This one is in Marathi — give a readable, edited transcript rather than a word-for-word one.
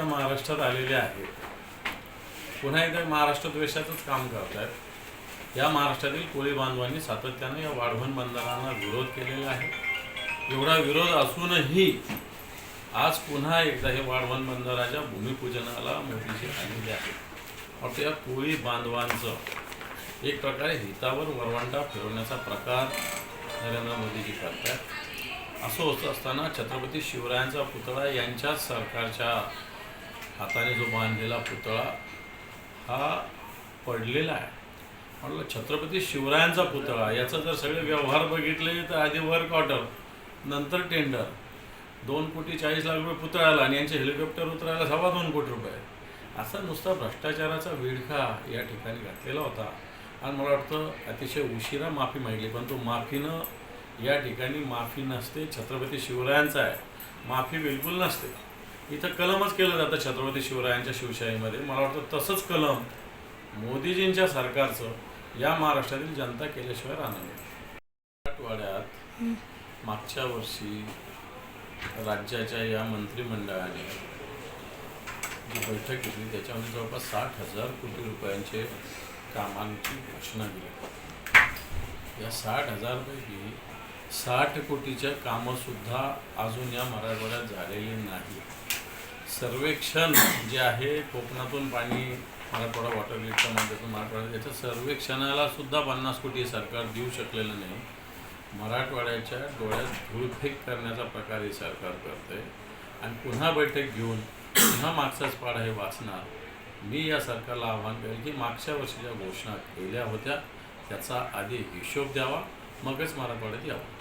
महाराष्ट्रात आलेले आहेत, पुन्हा एकदा महाराष्ट्र द्वेषाचंच काम करत आहेत। या महाराष्ट्रातील कोळी बांधवांनी सातत्याने या वाढवण बंदरांना विरोध केलेला आहे। एवढा विरोध असूनही आज पुन्हा एकदा हे वाढवण बंदराच्या भूमिपूजनाला मोदीजी आलेले आहेत। और या कोळी बांधवांचं एक प्रकारे हितावर वरवंटा फिरवण्याचा प्रकार नरेंद्र मोदीजी करतात। असं होत असताना छत्रपती शिवरायांचा पुतळा यांच्याच सरकारच्या हाताने जो बांधलेला पुतळा हा पडलेला आहे। म्हटलं छत्रपती शिवरायांचा पुतळा याचा जर सगळे व्यवहार बघितले तर आधी वर्क ऑर्डर, नंतर टेंडर, 2,40,00,000 पुतळ्याला आणि यांचे हेलिकॉप्टर उतरायला 2.25 कोटी रुपये, असा नुसता भ्रष्टाचाराचा विळखा या ठिकाणी घातलेला होता। आणि मला वाटतं अतिशय उशिरा माफी मागितली, पण तो माफीनं या ठिकाणी माफी नसते, छत्रपती शिवरायांचा आहे, माफी बिलकुल नसते। इथं कलमच केलं जातं छत्रपती शिवरायांच्या शिवशाहीमध्ये। मला वाटतं तसंच कलम मोदीजींच्या सरकारचं या महाराष्ट्रातील जनता केल्याशिवाय राहणार नाही। मराठवाड्यात मागच्या वर्षी राज्याच्या या मंत्रिमंडळाने जी बैठक घेतली त्याच्यामध्ये जवळपास 60,000 कोटी रुपयांचे कामांची घोषणा दिली। या 60,000 पैकी 60 कोटीच्या कामंसुद्धा अजून या मराठवाड्यात झालेली नाही। सर्वेक्षण जे आहे कोकणातून पाणी मराठवाडा वॉटर ग्रीडच्या माध्यमातून मराठवाड्यात त्याच्या सर्वेक्षणाला सुद्धा 50 कोटी सरकार देऊ शकलेलं नाही। मराठवाड्याच्या डोळ्यात धूळफेक करण्याचा प्रकार हे सरकार करते आणि पुन्हा बैठक घेऊन पुन्हा मागचाच पाढा हे वाचणार। मी या सरकारला आव्हान करेल की मागच्या वर्षी ज्या घोषणा केल्या होत्या त्याचा आधी हिशोब द्यावा, मगच मराठवाड्यात यावं।